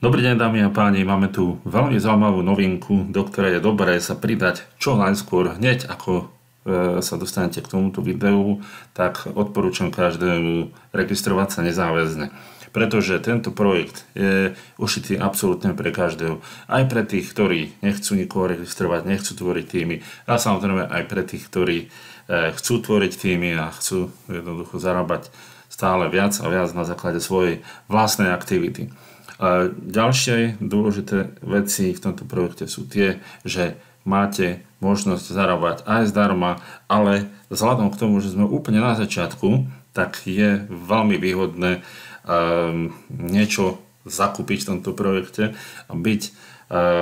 Dobrý deň, dámy a páni, máme tu veľmi zaujímavú novinku, do ktorej je dobré sa pridať čo najskôr, hneď ako sa dostanete k tomuto videu, tak odporúčam každému registrovať sa nezáväzne. Pretože tento projekt je ušitý absolútne pre každého. Aj pre tých, ktorí nechcú nikoho registrovať, nechcú tvoriť týmy. A samozrejme aj pre tých, ktorí chcú tvoriť týmy a chcú jednoducho zarábať stále viac a viac na základe svojej vlastnej aktivity. Ďalšie dôležité veci v tomto projekte sú tie, že máte možnosť zarábať aj zdarma, ale vzhľadom k tomu, že sme úplne na začiatku, tak je veľmi výhodné niečo zakúpiť v tomto projekte a byť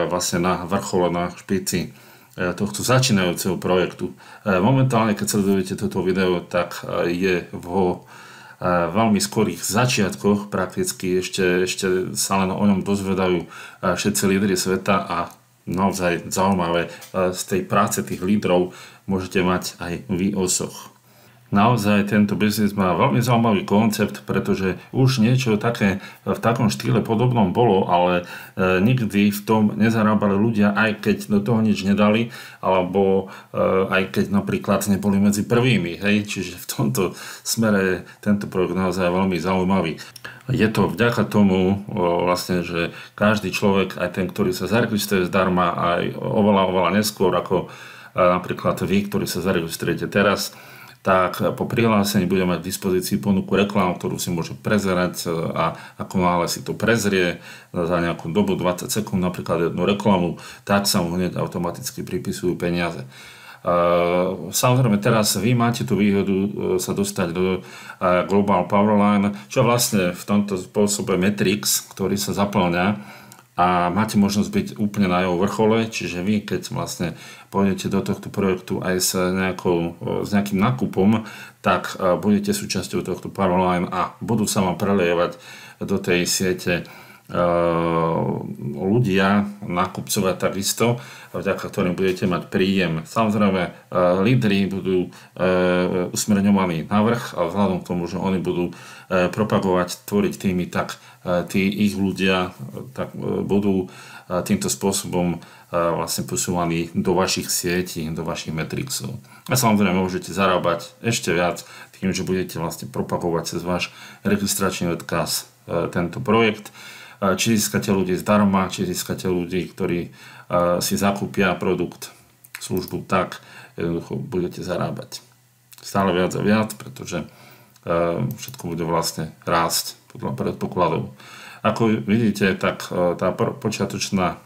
vlastne na vrchole, na špici tohto začínajúceho projektu. Momentálne, keď sledujete toto video, tak je vo veľmi skorých začiatkoch, prakticky ešte sa len o ňom dozvedajú všetci lídri sveta a naozaj zaujímavé z tej práce tých lídrov môžete mať aj vy osoch. Naozaj tento biznis má veľmi zaujímavý koncept, pretože už niečo také v takom štýle podobnom bolo, ale nikdy v tom nezarábali ľudia, aj keď do toho nič nedali, alebo aj keď napríklad neboli medzi prvými. Hej? Čiže v tomto smere tento projekt naozaj veľmi zaujímavý. Je to vďaka tomu vlastne, že každý človek, aj ten, ktorý sa zaregistruje zdarma, aj oveľa neskôr ako napríklad vy, ktorí sa zaregistrujete teraz, tak po prihlásení bude mať v dispozícii ponuku reklám, ktorú si môže prezerať a ako náhle si to prezrie za nejakú dobu 20 sekúnd, napríklad jednu reklamu, tak sa mu hneď automaticky pripisujú peniaze. Samozrejme teraz vy máte tú výhodu sa dostať do Global Powerline, čo vlastne v tomto spôsobe Matrix, ktorý sa zaplňa, a máte možnosť byť úplne na jeho vrchole, čiže vy, keď vlastne pôjdete do tohto projektu aj s nejakým nákupom, tak budete súčasťou tohto Powerline a budú sa vám prelievať do tej siete ľudia, nákupcovia takisto, vďaka ktorým budete mať príjem. Samozrejme, lídri budú usmerňovaní na vrch a vzhľadom k tomu, že oni budú propagovať, tvoriť týmy, tak tí ich ľudia tak budú týmto spôsobom vlastne posúvaní do vašich sietí, do vašich metrixov. A samozrejme môžete zarábať ešte viac tým, že budete vlastne propagovať cez váš registračný odkaz tento projekt. Či získate ľudí zdarma, či získate ľudí, ktorí si zakúpia produkt, službu, tak jednoducho budete zarábať stále viac a viac, pretože všetko bude vlastne rásť podľa predpokladov. Ako vidíte, tak tá počiatočná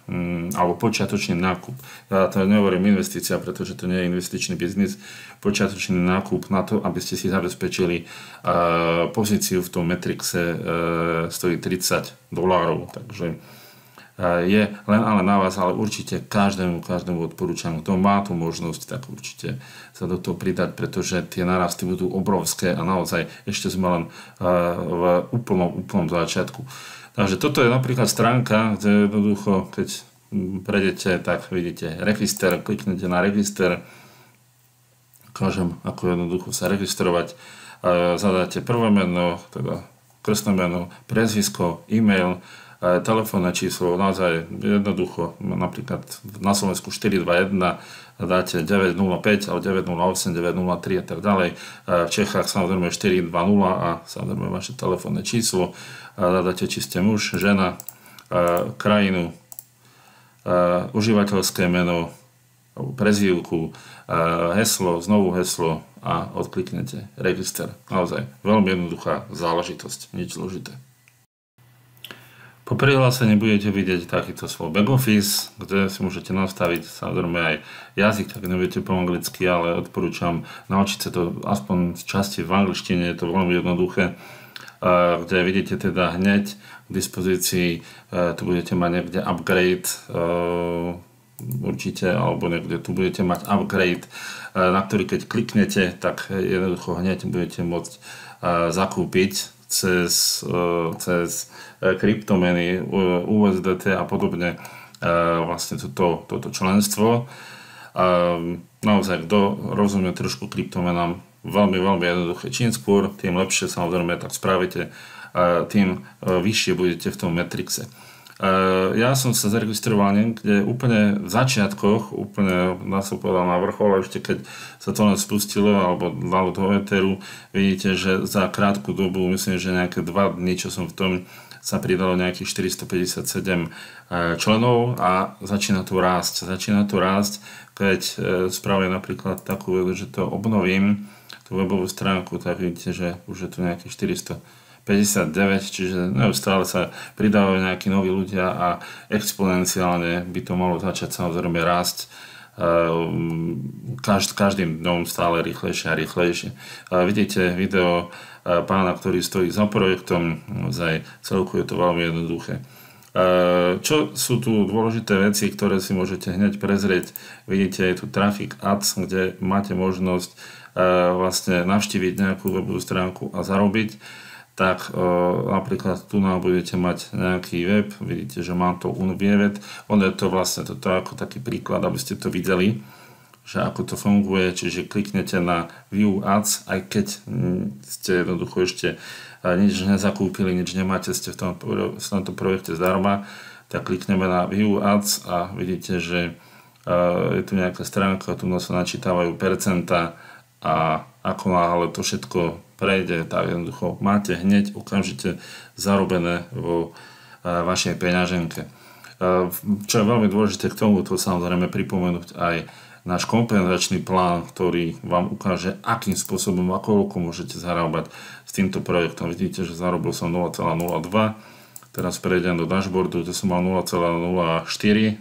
alebo počiatočný nákup, to nehovorím investícia, pretože to nie je investičný biznis, počiatočný nákup na to, aby ste si zabezpečili pozíciu v tom Matrixe, stojí $30, takže je len ale na vás, ale určite každému odporúčam, kto má tú možnosť, tak určite sa do toho pridať, pretože tie narasty budú obrovské a naozaj ešte sme len v úplnom začiatku. Takže toto je napríklad stránka, kde jednoducho, keď prejdete, tak vidíte register, kliknete na register, ukážem, ako jednoducho sa registrovať, zadáte prvé meno, teda krstné meno, priezvisko, e-mail, telefónne číslo, naozaj jednoducho, napríklad na Slovensku 421, dáte 905 alebo 908, 903 a tak ďalej. V Čechách samozrejme 420 a samozrejme vaše telefónne číslo. Dáte, či ste muž, žena, krajinu, užívateľské meno, prezývku, heslo, znovu heslo a odkliknete register. Naozaj veľmi jednoduchá záležitosť, nič zložité. Po prihlásení budete vidieť takýto svoj backoffice, kde si môžete nastaviť samozrejme aj jazyk, tak neviete po anglicky, ale odporúčam naučiť sa to aspoň z časti v angličtine, je to veľmi jednoduché, kde vidíte teda hneď k dispozícii, tu budete mať niekde upgrade, určite, alebo niekde tu budete mať upgrade, na ktorý keď kliknete, tak jednoducho hneď budete môcť zakúpiť cez kryptomeny, USDT a podobne vlastne toto členstvo. Naozaj, kto rozumie trošku kryptomenám, veľmi jednoduché. Čím skôr, tým lepšie, samozrejme, tak spravíte, tým vyššie budete v tom Matrixe. Ja som sa zaregistroval niekde úplne v začiatkoch, úplne dá sa povedať na vrchole, ešte keď sa to len spustilo alebo dalo do éteru, vidíte, že za krátku dobu, myslím, že nejaké 2 dni, čo som v tom, sa pridalo nejakých 457 členov a začína to rásť. Začína to rásť, keď spravím napríklad takú vedu, že to obnovím, tú webovú stránku, tak vidíte, že už je tu nejakých 459, čiže neustále sa pridávajú nejakí noví ľudia a exponenciálne by to malo začať samozrejme rásť každým dňom stále rýchlejšie a rýchlejšie. Vidíte video pána, ktorý stojí za projektom, naozaj celku je to veľmi jednoduché. Čo sú tu dôležité veci, ktoré si môžete hneď prezrieť? Vidíte, je tu Traffic Ads, kde máte možnosť vlastne navštíviť nejakú webovú stránku a zarobiť. Tak napríklad tu nám budete mať nejaký web, vidíte, že mám to Unvievet. On je to vlastne toto ako taký príklad, aby ste to videli, že ako to funguje, čiže kliknete na View Ads, aj keď ste jednoducho ešte nič nezakúpili, nič nemáte, ste v tomto projekte zdarma, tak klikneme na View Ads a vidíte, že je tu nejaká stránka, tu sa načítavajú percentá a ako náhle to všetko prejde, tak jednoducho máte hneď okamžite zarobené vo vašej peňaženke. Čo je veľmi dôležité k tomu, to samozrejme pripomenúť aj náš kompenzačný plán, ktorý vám ukáže, akým spôsobom a koľko môžete zarábať s týmto projektom. Vidíte, že zarobil som 0,02, teraz prejdem do dashboardu, to som mal 0,04,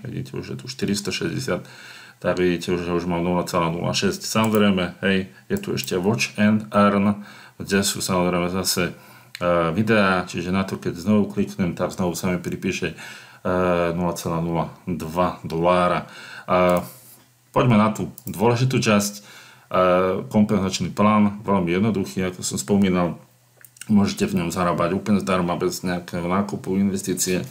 vidíte, už je tu 460, tak vidíte, že už mám 0,06. Samozrejme, hej, je tu ešte Watch and Earn, kde sú samozrejme zase videá, čiže na to, keď znovu kliknem, tak znovu sa mi pripíše $0,02. Poďme na tú dôležitú časť. Kompenzačný plán, veľmi jednoduchý, ako som spomínal, môžete v ňom zarábať úplne zdarma, bez nejakého nákupu, investície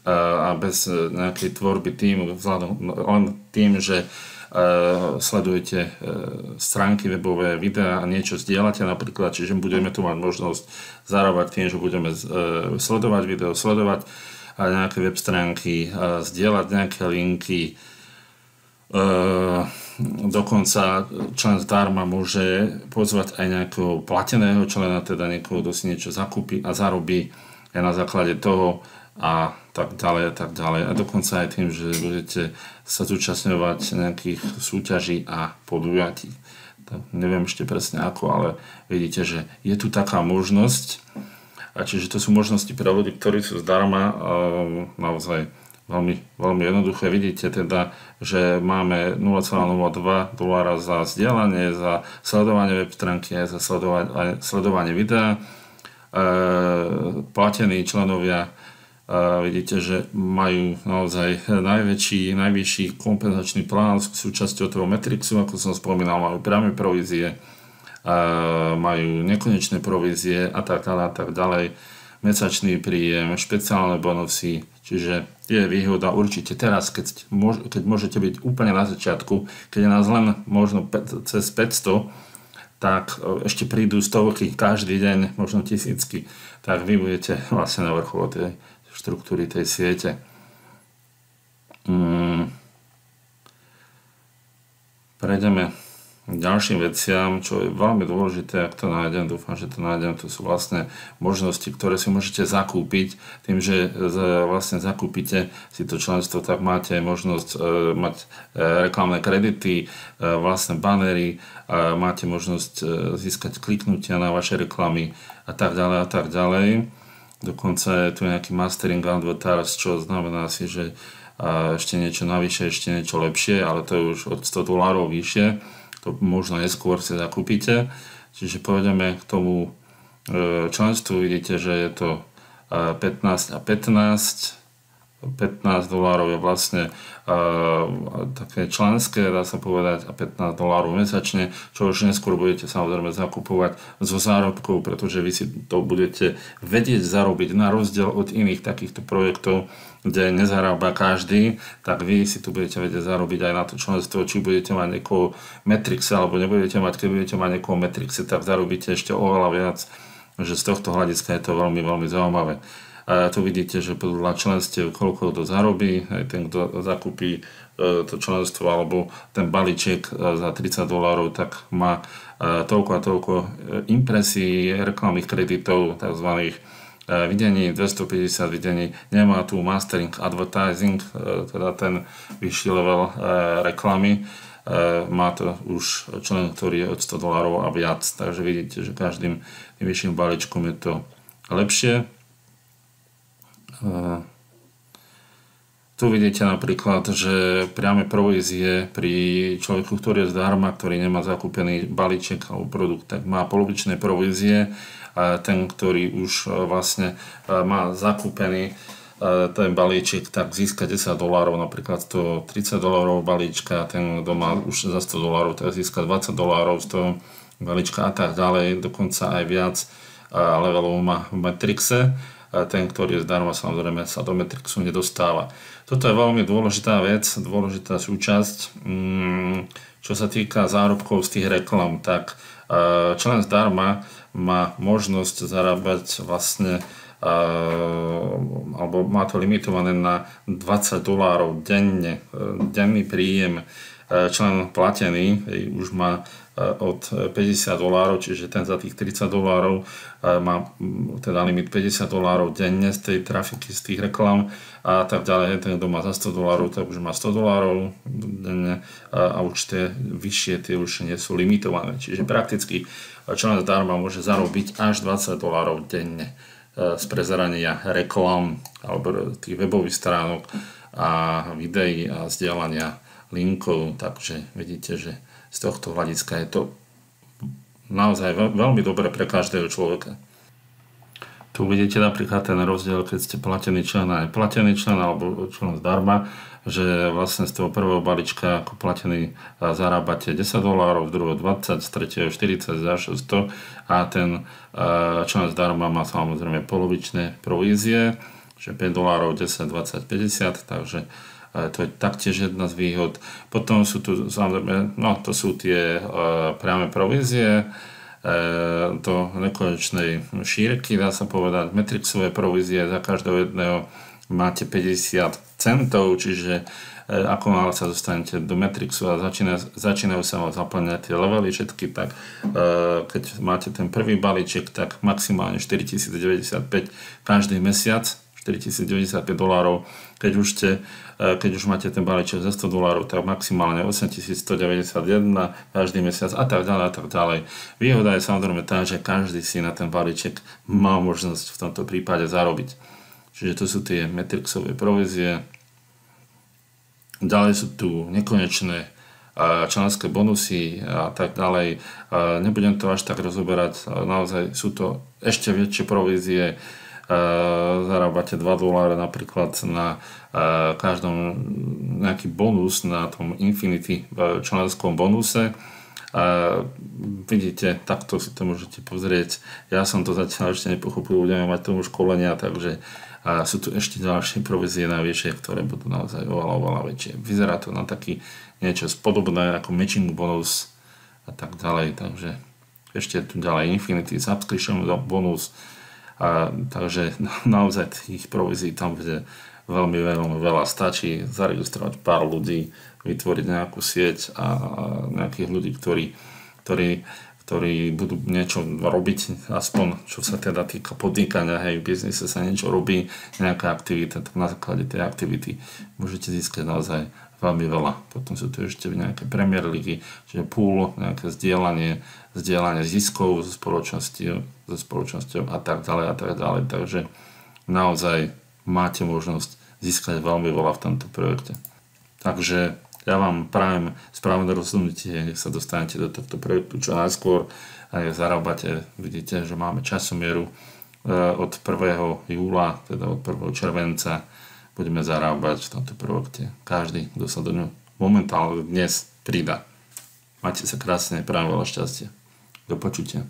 a bez nejakej tvorby týmu, len tým, že sledujete stránky webové, videá a niečo zdieľate napríklad, čiže budeme tu mať možnosť zarábať tým, že budeme sledovať video, sledovať nejaké web stránky, zdieľať nejaké linky. Dokonca člen zdarma môže pozvať aj nejakého plateného člena, teda niekoho, kto si niečo zakúpi a zarobí aj na základe toho a tak ďalej a tak ďalej. A dokonca aj tým, že budete sa zúčastňovať nejakých súťaží a podujatí. Tak neviem ešte presne ako, ale vidíte, že je tu taká možnosť. A čiže to sú možnosti pre ľudí, ktorí sú zdarma, naozaj veľmi, veľmi jednoduché. Vidíte teda, že máme $0,02 za zdieľanie, za sledovanie web stránky, aj za sledovanie videa. Platení členovia, vidíte, že majú naozaj najvyšší kompenzačný plán, súčasťou toho Matrixu, ako som spomínal, majú priame provízie, majú nekonečné provízie a tak ďalej, mesačný príjem, špeciálne bonusy, čiže je výhoda určite teraz, keď môžete byť úplne na začiatku, keď je nás len možno cez 500, tak ešte prídu stovky každý deň, možno tisícky, tak vy budete vlastne na vrchole tej štruktúry tej siete. Prejdeme k ďalším veciam, čo je veľmi dôležité, ak to nájdem, dúfam, že to nájdem, to sú vlastne možnosti, ktoré si môžete zakúpiť. Tým, že vlastne zakúpite si to členstvo, tak máte možnosť mať reklamné kredity, vlastne banery, máte možnosť získať kliknutia na vaše reklamy a tak ďalej a tak ďalej. Dokonca je tu nejaký mastering advertise, čo znamená si, že ešte niečo navyše, ešte niečo lepšie, ale to je už od $100 vyššie. To možno neskôr si zakúpite. Čiže pôjdeme k tomu členstvu. Vidíte, že je to 15 a 15. $15 je vlastne také členské, dá sa povedať, a $15 mesačne, čo už neskôr budete samozrejme zakupovať zo zárobkov, pretože vy si to budete vedieť zarobiť na rozdiel od iných takýchto projektov, kde nezarába každý, tak vy si tu budete vedieť zarobiť aj na to členstvo, či budete mať niekoho Matrixe, alebo nebudete mať, keď budete mať niekoho Matrixe, tak zarobíte ešte oveľa viac, že z tohto hľadiska je to veľmi, veľmi zaujímavé. Tu vidíte, že podľa členstiev koľko to zarobí, aj ten, kto zakúpi to členstvo alebo ten balíček za $30, tak má toľko a toľko impresí, reklamných kreditov, tzv. Videní, 250 videní, nemá tu mastering advertising, teda ten vyšší level reklamy, má to už člen, ktorý je od $100 a viac, takže vidíte, že každým vyšším balíčkom je to lepšie. Tu vidíte napríklad, že priame provízie pri človeku, ktorý je zdarma, ktorý nemá zakúpený balíček alebo produkt, tak má polovičné provízie. A ten, ktorý už vlastne má zakúpený ten balíček, tak získa $10, napríklad to $30 balíčka, ten, kto má už za $100, tak získa $20 z toho balíčka a tak ďalej, dokonca aj viac levelov má v Matrixe. Ten, ktorý je zdarma, samozrejme sa do Matrixu nedostáva. Toto je veľmi dôležitá vec, dôležitá súčasť. Čo sa týka zárobkov z tých reklam, tak člen zdarma má možnosť zarábať vlastne alebo má to limitované na $20 denne, denný príjem. Člen platený už má od $50, čiže ten za tých $30 má teda limit $50 denne z tej trafiky, z tých reklam a tak ďalej. Ten, kto má za $100, tak už má $100 denne a už tie vyššie, tie už nie sú limitované. Čiže prakticky člen zdarma môže zarobiť až $20 denne z prezerania reklam alebo tých webových stránok a videí a zdieľania linkov, takže vidíte, že z tohto hľadiska je to naozaj veľmi dobré pre každého človeka. Tu vidíte napríklad ten rozdiel, keď ste platený člen a neplatený člen alebo člen zdarma, že vlastne z toho prvého balíčka ako platený zarábate $10, z druhého 20, z tretieho 40, z ďalšieho 100 a ten člen zdarma má samozrejme polovičné provízie, že $5, 10, 20, 50, takže to je taktiež jedna z výhod. Potom sú tu samozrejme, no to sú tie priame provízie do nekonečnej šírky, dá sa povedať, Matrixové provízie, za každého jedného máte 50 centov, čiže ako náhle sa dostanete do Matrixu a začínajú sa vám zaplňať tie levely všetky, tak keď máte ten prvý balíček, tak maximálne $4095 každý mesiac, $4095, keď už máte ten balíček za $100, tak maximálne $8191 každý mesiac a tak ďalej a tak ďalej. Výhoda je samozrejme tá, že každý si na ten balíček má možnosť v tomto prípade zarobiť. Čiže to sú tie Matrixové provízie. Ďalej sú tu nekonečné členské bonusy a tak ďalej. Nebudem to až tak rozoberať, naozaj sú to ešte väčšie provízie. Zarábate $2 napríklad na každom nejaký bonus na tom Infinity členskom bonuse. Vidíte, takto si to môžete pozrieť. Ja som to zatiaľ ešte nepochopil, budeme mať tomu školenia, takže sú tu ešte ďalšie provízie najvyššie, ktoré budú naozaj oveľa väčšie. Vyzerá to na taký niečo podobné ako matching bonus a tak ďalej, takže ešte tu ďalej Infinity Subscription bonus. Takže naozaj tých provízií tam bude veľmi veľa. Stačí zaregistrovať pár ľudí, vytvoriť nejakú sieť a nejakých ľudí, ktorí budú niečo robiť, aspoň čo sa teda týka podnikania, hej, v biznise sa niečo robí, nejaká aktivita, tak na základe tej aktivity môžete získať naozaj veľmi veľa. Potom sú tu ešte nejaké Premier ligy, čiže pool, nejaké zdieľanie ziskov so spoločnosťou a tak ďalej. Takže naozaj máte možnosť získať veľmi veľa v tomto projekte. Takže ja vám prajem správne rozhodnutie, nech sa dostanete do tohto projektu čo najskôr a nech zarábate. Vidíte, že máme časomieru od 1. júla, teda od 1. červenca budeme zarábať v tomto projekte. Každý, kto sa do ňu momentálne dnes pridá. Majte sa krásne, prajem veľa šťastia. Do počutia.